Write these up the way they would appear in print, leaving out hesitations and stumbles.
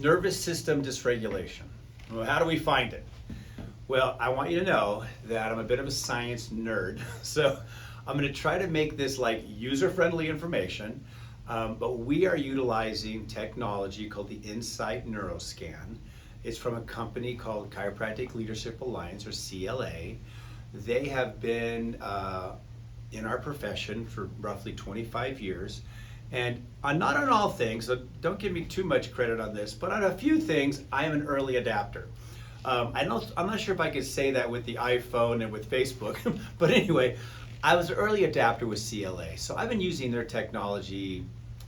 Nervous system dysregulation. Well, how do we find it? Well, I want you to know that I'm a bit of a science nerd, so I'm going to try to make this like user-friendly information, but we are utilizing technology called the Insight Neuroscan. It's from a company called Chiropractic Leadership Alliance, or CLA. They have been in our profession for roughly 25 years. And not on all things, so don't give me too much credit on this, but on a few things, I am an early adapter. I'm not sure if I could say that with the iPhone and with Facebook, but anyway, I was an early adapter with CLA. So I've been using their technology,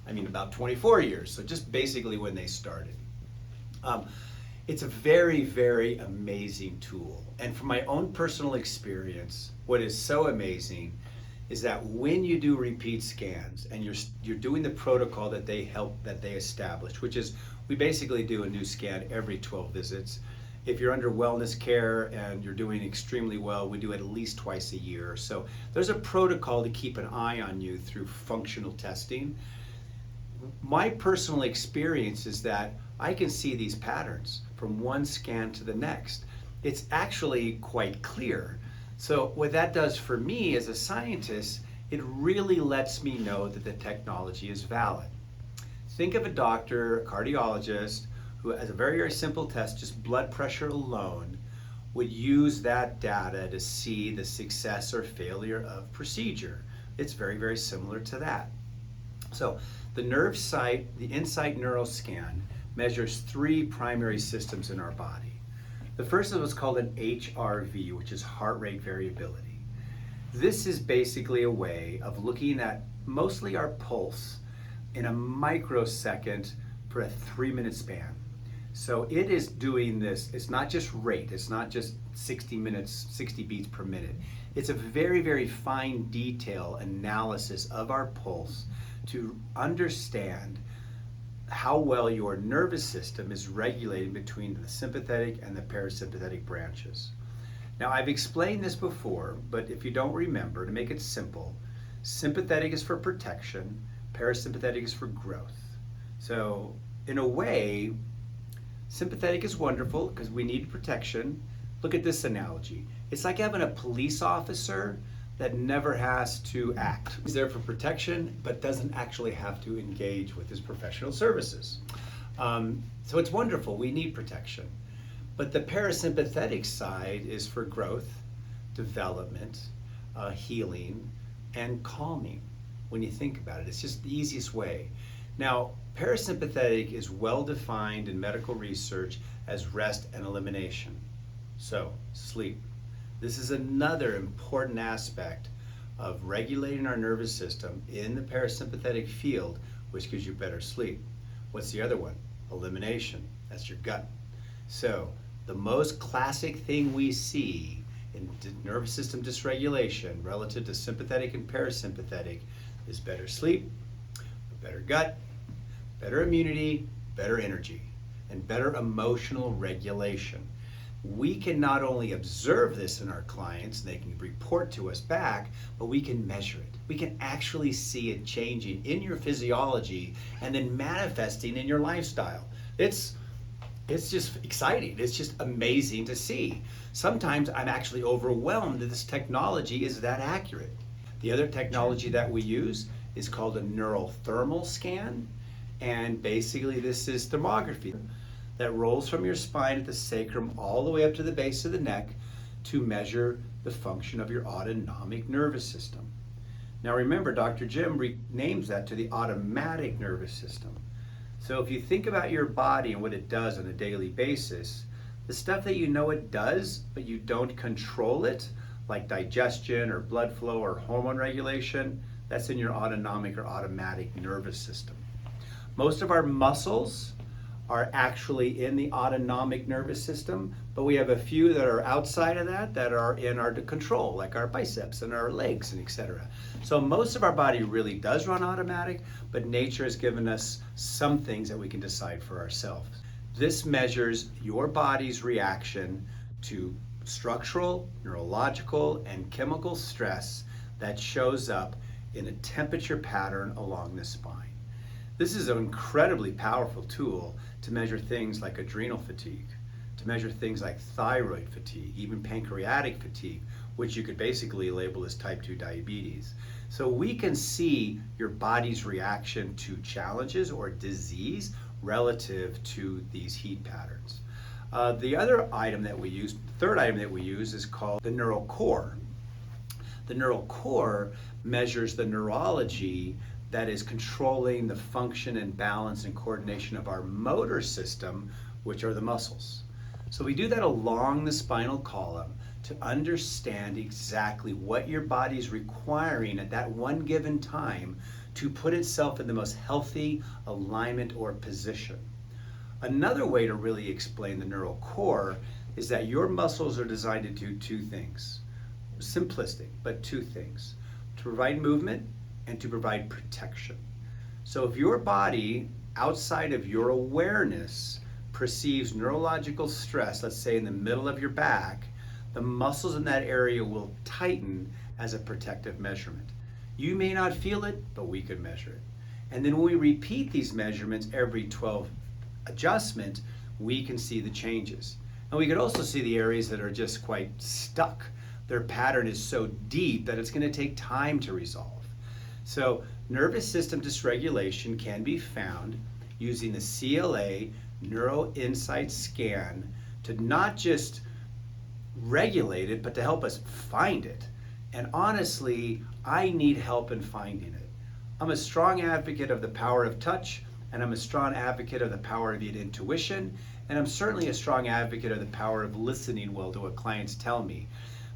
about 24 years, so just basically when they started. It's a very, very amazing tool. And from my own personal experience, what is so amazing is that when you do repeat scans and you're doing the protocol that they established, which is we basically do a new scan every 12 visits. If you're under wellness care and you're doing extremely well, we do it at least twice a year. So there's a protocol to keep an eye on you through functional testing. My personal experience is that I can see these patterns from one scan to the next. It's actually quite clear. So what that does for me as a scientist, it really lets me know that the technology is valid. Think of a doctor, a cardiologist, who has a very, very simple test, just blood pressure alone, would use that data to see the success or failure of procedure. It's very, very similar to that. So the Insight Neuroscan measures three primary systems in our body. The first is what's called an HRV, which is heart rate variability. This is basically a way of looking at mostly our pulse in a microsecond for a 3-minute span. So it is doing this, it's not just rate, it's not just 60 beats per minute. It's a very, very fine detail analysis of our pulse to understand how well your nervous system is regulating between the sympathetic and the parasympathetic branches. Now, I've explained this before, but if you don't remember, to make it simple, sympathetic is for protection, parasympathetic is for growth. So in a way, sympathetic is wonderful because we need protection. Look at this analogy. It's like having a police officer that never has to act. He's there for protection, but doesn't actually have to engage with his professional services. So it's wonderful, we need protection. But the parasympathetic side is for growth, development, healing, and calming. When you think about it, it's just the easiest way. Now, parasympathetic is well defined in medical research as rest and elimination. So, sleep. This is another important aspect of regulating our nervous system in the parasympathetic field, which gives you better sleep. What's the other one? Elimination. That's your gut. So the most classic thing we see in nervous system dysregulation relative to sympathetic and parasympathetic is better sleep, a better gut, better immunity, better energy, and better emotional regulation. We can not only observe this in our clients, they can report to us back, but we can measure it. We can actually see it changing in your physiology and then manifesting in your lifestyle. It's just exciting. It's just amazing to see. Sometimes I'm actually overwhelmed that this technology is that accurate. The other technology that we use is called a neural thermal scan, and basically this is thermography that rolls from your spine at the sacrum all the way up to the base of the neck to measure the function of your autonomic nervous system. Now remember, Dr. Jim renames that to the automatic nervous system. So if you think about your body and what it does on a daily basis, the stuff that you know it does, but you don't control it, like digestion or blood flow or hormone regulation, that's in your autonomic or automatic nervous system. Most of our muscles are actually in the autonomic nervous system, but we have a few that are outside of that are in our control, like our biceps and our legs and etc. So most of our body really does run automatic, but nature has given us some things that we can decide for ourselves. This measures your body's reaction to structural, neurological, and chemical stress that shows up in a temperature pattern along the spine. This is an incredibly powerful tool to measure things like adrenal fatigue, to measure things like thyroid fatigue, even pancreatic fatigue, which you could basically label as type 2 diabetes. So we can see your body's reaction to challenges or disease relative to these heat patterns. The other item that we use, the third item that we use, is called the neural core. The neural core measures the neurology that is controlling the function and balance and coordination of our motor system, which are the muscles. So we do that along the spinal column to understand exactly what your body's requiring at that one given time to put itself in the most healthy alignment or position. Another way to really explain the neural core is that your muscles are designed to do two things. Simplistic, but two things: to provide movement and to provide protection. So if your body, outside of your awareness, perceives neurological stress, let's say in the middle of your back, the muscles in that area will tighten as a protective measurement. You may not feel it, but we could measure it. And then when we repeat these measurements every 12 adjustments, we can see the changes. And we could also see the areas that are just quite stuck. Their pattern is so deep that it's going to take time to resolve. So nervous system dysregulation can be found using the CLA Neuro Insight Scan to not just regulate it, but to help us find it. And honestly, I need help in finding it. I'm a strong advocate of the power of touch, and I'm a strong advocate of the power of intuition, and I'm certainly a strong advocate of the power of listening well to what clients tell me.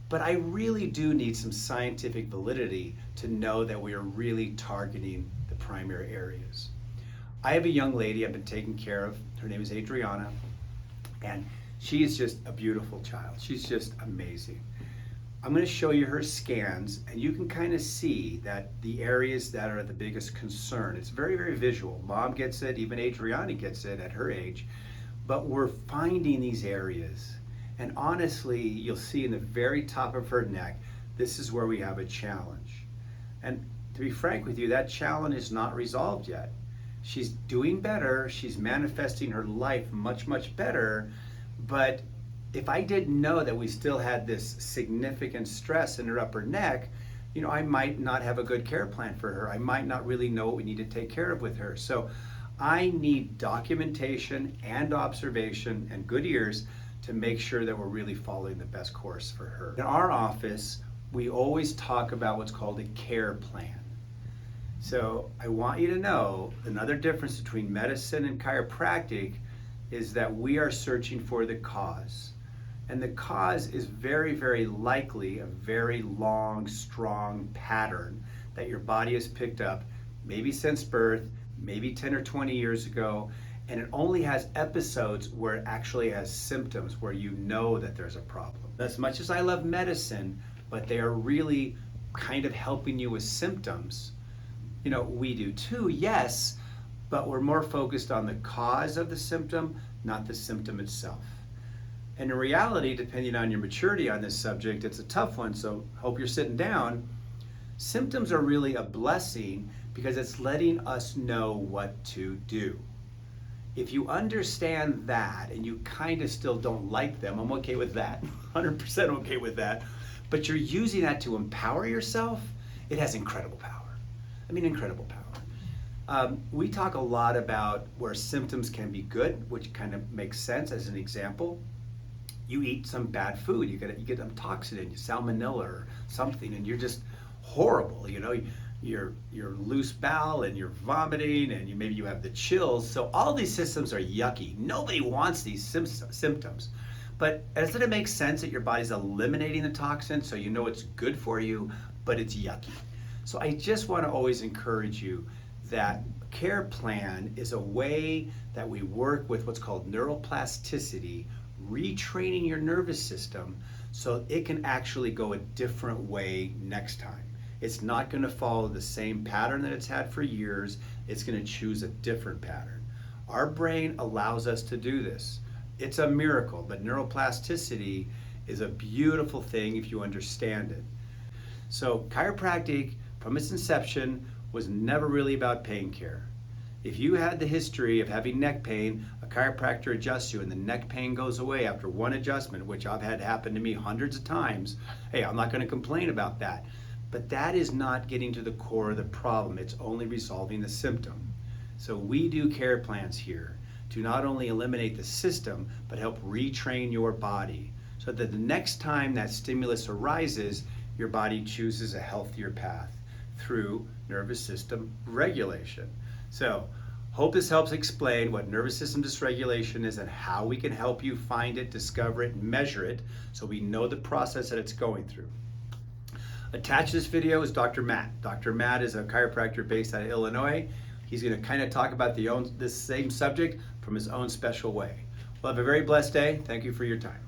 But I really do need some scientific validity to know that we are really targeting the primary areas. I have a young lady I've been taking care of. Her name is Adriana, and she is just a beautiful child. She's just amazing. I'm going to show you her scans, and you can kind of see that the areas that are the biggest concern. It's very, very visual. Mom gets it, even Adriana gets it at her age, but we're finding these areas. And honestly, you'll see in the very top of her neck, this is where we have a challenge. And to be frank with you, that challenge is not resolved yet. She's doing better, she's manifesting her life much, much better, but if I didn't know that we still had this significant stress in her upper neck, I might not have a good care plan for her. I might not really know what we need to take care of with her. So I need documentation and observation and good ears to make sure that we're really following the best course for her. In our office, we always talk about what's called a care plan. So I want you to know another difference between medicine and chiropractic is that we are searching for the cause. And the cause is very, very likely a very long, strong pattern that your body has picked up, maybe since birth, maybe 10 or 20 years ago, and it only has episodes where it actually has symptoms where you know that there's a problem. As much as I love medicine, but they are really kind of helping you with symptoms. We do too, yes, but we're more focused on the cause of the symptom, not the symptom itself. And in reality, depending on your maturity on this subject, it's a tough one, so hope you're sitting down. Symptoms are really a blessing because it's letting us know what to do. If you understand that and you kind of still don't like them, I'm okay with that, 100% okay with that, but you're using that to empower yourself, it has incredible power. Incredible power. We talk a lot about where symptoms can be good, which kind of makes sense. As an example, you eat some bad food, you get a toxin in you, salmonella or something, and you're just horrible. You're loose bowel and you're vomiting and maybe you have the chills. So all these systems are yucky. Nobody wants these symptoms. But doesn't it make sense that your body's eliminating the toxin so you know it's good for you, but it's yucky? So I just want to always encourage you that care plan is a way that we work with what's called neuroplasticity, retraining your nervous system so it can actually go a different way next time. It's not going to follow the same pattern that it's had for years. It's going to choose a different pattern. Our brain allows us to do this. It's a miracle, but neuroplasticity is a beautiful thing if you understand it. So chiropractic, from its inception, was never really about pain care. If you had the history of having neck pain, a chiropractor adjusts you and the neck pain goes away after one adjustment, which I've had happen to me hundreds of times, hey, I'm not going to complain about that. But that is not getting to the core of the problem. It's only resolving the symptom. So we do care plans here to not only eliminate the system, but help retrain your body so that the next time that stimulus arises, your body chooses a healthier path through nervous system regulation. So, hope this helps explain what nervous system dysregulation is and how we can help you find it, discover it, measure it, so we know the process that it's going through. Attached to this video is Dr. Matt. Dr. Matt is a chiropractor based out of Illinois. He's going to kind of talk about this same subject from his own special way. Well, have a very blessed day. Thank you for your time.